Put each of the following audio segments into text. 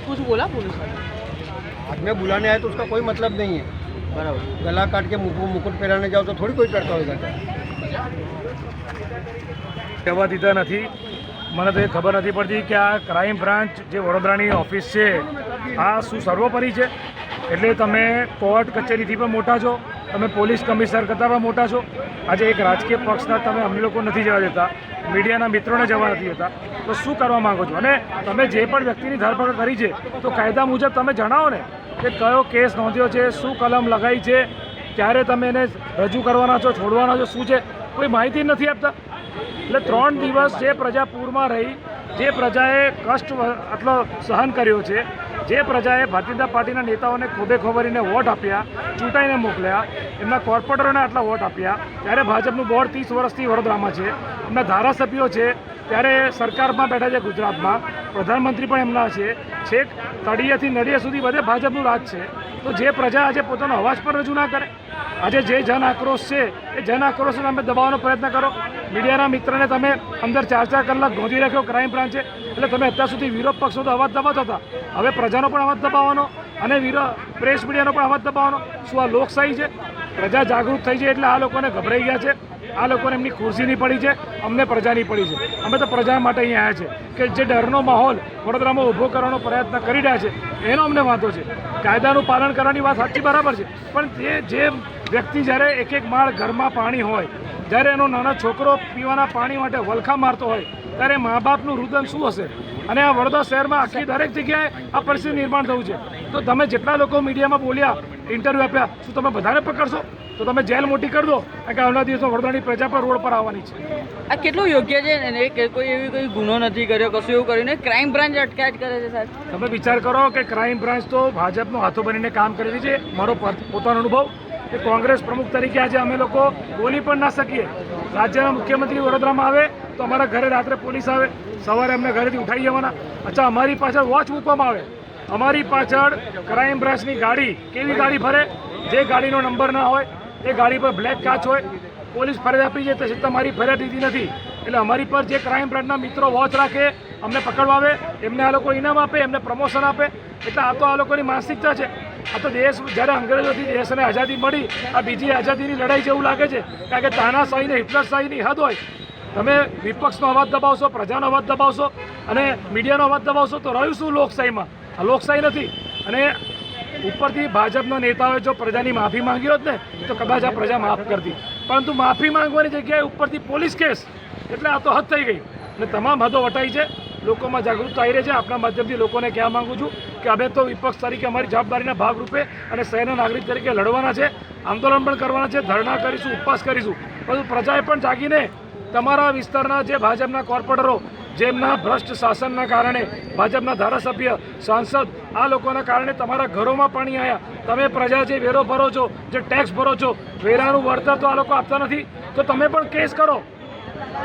कुछ बोला पुलिस ने? आज में बुलाने आए तो उसका कोई मतलब नहीं है। बराबर। गला काट के मुकुट पहराने जाओ तो थोड़ी कोई करता होगा क्या? કહેવા દીધા નથી. મને તો એ ખબર નથી પડતી કે આ ક્રાઇમ બ્રાન્ચ જે વડોદરાની ઓફિસ છે આ શું સર્વોપરી છે? એટલે તમે કોર્ટ કચેરીથી પણ મોટા છો, તમે પોલીસ કમિશનર કરતાં પણ મોટા છો. આજે એક રાજકીય પક્ષના તમે અમને લોકો નથી જવા દેતા, મીડિયાના મિત્રોને જવા નથી દેતા, તો શું કરવા માગો છો? અને તમે જે પણ વ્યક્તિની ધરપકડ કરી છે તો કાયદા મુજબ તમે જણાવો ને કે કયો કેસ નોંધ્યો છે, શું કલમ લગાવી છે, ક્યારે તમે એને રજૂ કરવાના છો, છોડવાના છો, શું છે, કોઈ માહિતી નથી આપતા. એટલે 3 દિવસ જે પ્રજા પૂરમાં રહી, જે પ્રજાએ કષ્ટ આટલો સહન કર્યો છે, જે પ્રજાએ ભારતીય જનતા પાર્ટીના નેતાઓને ખોબે ખોબરીને વોટ આપ્યા, ચૂંટાઈને મોકલ્યા, એમના કોર્પોરેટરોને આટલા વોટ આપ્યા, ત્યારે ભાજપનું બોર્ડ 30 વર્ષથી વડોદરામાં છે, એમના ધારાસભ્યો છે, ત્યારે સરકારમાં બેઠા છે ગુજરાતમાં, પ્રધાનમંત્રી પણ એમના છે, છેક તળિયેથી નળિયે સુધી બધે ભાજપનું રાજ છે. તો જે પ્રજા આજે પોતાનો અવાજ પણ રજૂ ના કરે, આજે જે જન આક્રોશ છે એ જન આક્રોશ તમે દબાવવાનો પ્રયત્ન કરો. મીડિયાના મિત્રને તમે અંદર 4-4 કલાક ગોંધી રાખ્યો ક્રાઇમ બ્રાન્ચે, એટલે તમે અત્યાર સુધી વિરોધ પક્ષનો તો અવાજ દબાવતા હતા, હવે પ્રજાનો પણ અવાજ દબાવવાનો અને પ્રેસ મીડિયાનો પણ અવાજ દબાવવાનો. શું આ લોકશાહી છે? પ્રજા જાગૃત થઈ છે એટલે આ લોકોને ગભરાઈ ગયા છે, આ લોકોને એમની ખુરશીની પડી છે, અમને પ્રજાની પડી છે. અમે તો પ્રજા માટે અહીંયા આવ્યા છે કે જે ડરનો માહોલ વડોદરામાં ઊભો કરવાનો પ્રયત્ન કરી રહ્યા છે એનો અમને વાંધો છે. કાયદાનું પાલન કરવાની વાત સાચી બરાબર છે, પણ જે વ્યક્તિ જ્યારે એક માળ ઘરમાં પાણી હોય, જ્યારે એનો નાનો છોકરો પીવાના પાણી માટે વલખા મારતો હોય, ત્યારે મા બાપનું રુદન શું હશે? અને આ વડોદરા શહેરમાં આખી દરેક જગ્યાએ આ પરિસ્થિતિ નિર્માણ થયું છે. તો તમે જેટલા લોકો મીડિયામાં બોલ્યા, ઇન્ટરવ્યૂ આપ્યા, શું તમે બધાને પકડશો? તો તમે જેલ મોટી કરી દો, કારણ કે આવનારા દિવસમાં વડોદરાની પ્રજા પર રોડ પર આવવાની છે. આ કેટલું યોગ્ય છે ને? કે કોઈ એવી કોઈ ગુનો નથી કર્યો, કશું એવું કર્યું ને, ક્રાઇમ બ્રાન્ચ અટકાયત કરે છે સાહેબ? તમે વિચાર કરો કે ક્રાઇમ બ્રાન્ચ તો ભાજપનો હાથો બનીને કામ કરી રહી છે. મારો પોતાનો અનુભવ કે કોંગ્રેસ પ્રમુખ તરીકે આજે અમે લોકો બોલી પણ ના શકીએ. રાજ્યના મુખ્યમંત્રી વડોદરામાં આવે તો અમારા ઘરે રાત્રે પોલીસ આવે, સવારે અમને ઘરેથી ઉઠાઈ જવાના. અચ્છા, અમારી પાછળ વોચ મૂકવામાં આવે, અમારી પાછળ ક્રાઇમ બ્રાન્ચની ગાડી, કેવી ગાડી ફરે? જે ગાડીનો નંબર ના હોય, એ ગાડી પર બ્લેક કાચ હોય, પોલીસ ફરિયાદ આપી છે તો છતાં મારી ફરિયાદ લીધી નથી. એટલે અમારી પર જે ક્રાઇમ બ્રાન્ચના મિત્રો વોચ રાખે, અમને પકડવા આવે, એમને આ લોકો ઇનામ આપે, એમને પ્રમોશન આપે. એટલે આ તો આ લોકોની માનસિકતા છે. આ તો દેશ જ્યારે અંગ્રેજોથી દેશને આઝાદી મળી, આ બીજી આઝાદીની લડાઈ જેવું લાગે છે, કારણ કે તાનાશાહી ને હિટલરશાહીની હદ હોય. તમે વિપક્ષનો અવાજ દબાવશો, પ્રજાનો અવાજ દબાવશો અને મીડિયાનો અવાજ દબાવશો તો રહ્યું શું લોકશાહીમાં? આ લોકશાહી નથી. અને ઉપરથી ભાજપના નેતાઓએ જો પ્રજાની માફી માંગી હોત ને તો કદાચ આ પ્રજા માફ કરતી, પરંતુ માફી માંગવાની જગ્યાએ ઉપરથી પોલીસ કેસ, એટલે આ તો હદ થઈ ગઈ અને તમામ હદો વટાઈ છે. લોકોમાં જાગૃતતા આવી રહી છે. આપણા માધ્યમથી લોકોને કહેવા માગું છું કે અમે તો વિપક્ષ તરીકે અમારી જવાબદારીના ભાગરૂપે અને શહેરના નાગરિક તરીકે લડવાના છે, આંદોલન પણ કરવાના છે, ધરણા કરીશું, ઉપવાસ કરીશું. પરંતુ પ્રજાએ પણ જાગીને તમારા વિસ્તારના જે ભાજપના કોર્પોરેટરો, જેમના ભ્રષ્ટ શાસનના કારણે ભાજપના ધારાસભ્ય, સાંસદ, આ લોકોના કારણે તમારા ઘરોમાં પાણી આવ્યા. તમે પ્રજા જે વેરો ભરો છો, જે ટેક્સ ભરો છો, વેરાનું વળતર તો આ લોકો આપતા નથી, તો તમે પણ કેસ કરો.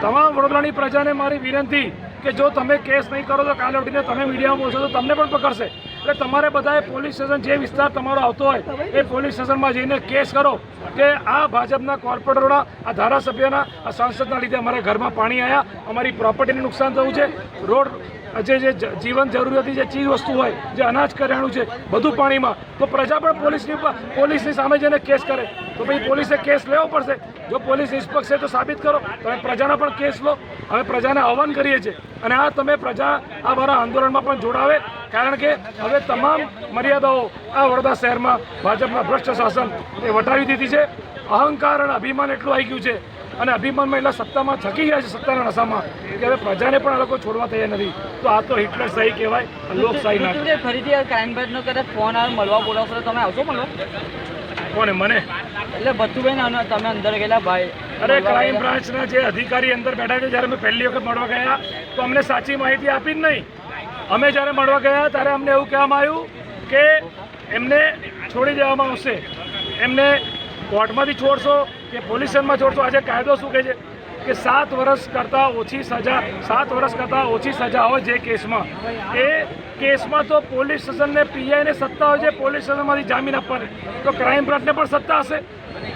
તમામ વડોદરાની પ્રજાને મારી વિનંતી કે જો તમે કેસ નહીં કરો તો કાલે ઉઠીને તમે મીડિયામાં બોલશો તો તમને પણ પકડશે. એટલે તમારે બધાએ પોલીસ સ્ટેશન, જે વિસ્તાર તમારો આવતો હોય એ પોલીસ સ્ટેશનમાં જઈને કેસ કરો કે આ ભાજપના કોર્પોરેટરોના, આ ધારાસભ્યના, આ સાંસદના લીધે અમારા ઘરમાં પાણી આવ્યા, અમારી પ્રોપર્ટીને નુકસાન થયું છે, રોડ, જે જીવન જરૂરિયાતી જે ચીજ વસ્તુ હોય, જે અનાજ કરિયાણું છે, બધું પાણીમાં. તો પ્રજા પણ પોલીસની સામે જઈને કેસ કરે તો ભાઈ પોલીસે કેસ લેવો પડશે. જો પોલીસ નિષ્પક્ષ છે તો સાબિત કરો. તમે પ્રજાના પણ કેસ લો. અમે પ્રજાને આહવાન કરીએ છીએ અને આ તમે પ્રજા આ મારા આંદોલનમાં પણ જોડાવે, કારણ કે હવે તમામ મર્યાદાઓ આ વડોદરા શહેરમાં ભાજપના ભ્રષ્ટ શાસન એ વટાવી દીધી છે. અહંકાર અને અભિમાન એટલું આવી ગયું છે અને અભિમાનમાં એટલા સત્તામાં થકી ગયા છે, સત્તાના નશામાં, કે હવે પ્રજાને પણ આ લોકો છોડવા તૈયાર નથી. તો આ તો હિટલરશાહી કહેવાય, લોકશાહી ના. ફરીથી ક્રાઇમ બ્રાન્ચનો કદાચ ફોન આવે, મળવા બોલાવશો, તમે આવશો મળવા? કોને? મને? એટલે બચ્ચુભાઈ તમે અંદર ગયેલા ભાઈ? અરે, ક્રાઇમ બ્રાન્ચના જે અધિકારી અંદર બેઠા છે, જ્યારે અમે પહેલી વખત મળવા ગયા તો અમને સાચી માહિતી આપી જ નહીં. અમે જ્યારે મળવા ગયા ત્યારે અમને એવું કહેવામાં આવ્યું કે એમને છોડી દેવામાં આવશે, એમને કોર્ટમાંથી છોડશો કે પોલીસ સ્ટેશનમાં છોડશો. આજે કાયદો શું કહે છે કે 7 વર્ષ કરતાં ઓછી સજા, 7 વર્ષ કરતાં ઓછી સજા હોય જે કેસમાં, એ કેસમાં તો પોલીસ સ્ટેશનને, પીઆઈને સત્તા હોય છે પોલીસ સ્ટેશનમાંથી જામીન આપવાની. તો ક્રાઇમ બ્રાન્ચને પણ સત્તા હશે,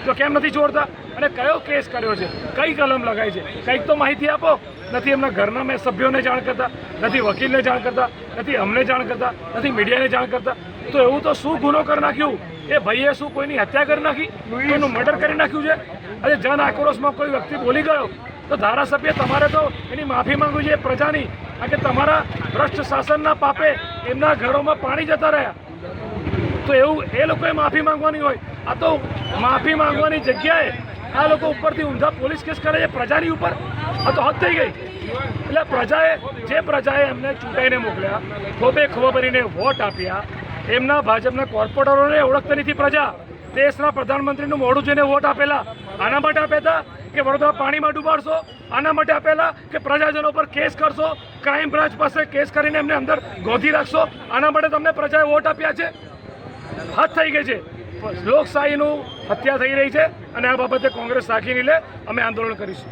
તો કેમ નથી છોડતા? અને કયો કેસ કર્યો છે, કઈ કલમ લગાઈ છે, કંઈક તો માહિતી આપો. નથી એમના ઘરના મેં સભ્યોને જાણ કરતા, નથી વકીલને જાણ કરતા, નથી અમને જાણ કરતા, નથી મીડિયાને જાણ કરતા. તો એવું તો શું ગુનો કરી નાખ્યું? એ ભાઈએ શું કોઈની હત્યા કરી નાખી, કોઈનું મર્ડર કરી નાખ્યું છે? આજે જન આક્રોશમાં કોઈ વ્યક્તિ બોલી ગયો તો ધારાસભ્ય તમારે તો એની માફી માંગવી છે પ્રજાની. કારણ કે તમારા ભ્રષ્ટ શાસનના પાપે એમના ઘરોમાં પાણી જતા રહ્યા. તો એવું એ લોકોએ માફી માંગવાની હોય. આ તો માફી માંગવાની જગ્યાએ આ લોકો ઉપરથી ઊંધા પોલીસ કેસ કરે છે પ્રજાની ઉપર. આ તો હદ થઈ ગઈ. એટલે પ્રજાએ એમને ચૂંટાઈને મોકલ્યા, ખોબે ખોબા ભરીને વોટ આપ્યા, એમના ભાજપના કોર્પોરેટરોને ઓળખતી નથી પ્રજા. દેશના પ્રધાનમંત્રીનું મોઢું જોઈને વોટ આપેલા. આના માટે આપ્યા હતા કે વડોદરા પાણીમાં ડૂબાડશો? આના માટે આપેલા કે પ્રજાજનો પર કેસ કરશો, ક્રાઇમ બ્રાન્ચ પાસે કેસ કરીને એમને અંદર ગોધી રાખશો? આના માટે તમને પ્રજાએ વોટ આપ્યા છે? હદ થઈ ગઈ છે. લોકશાહીનું હત્યા થઈ રહી છે અને આ બાબતે કોંગ્રેસ સાખી નહીં લે. અમે આંદોલન કરીશું.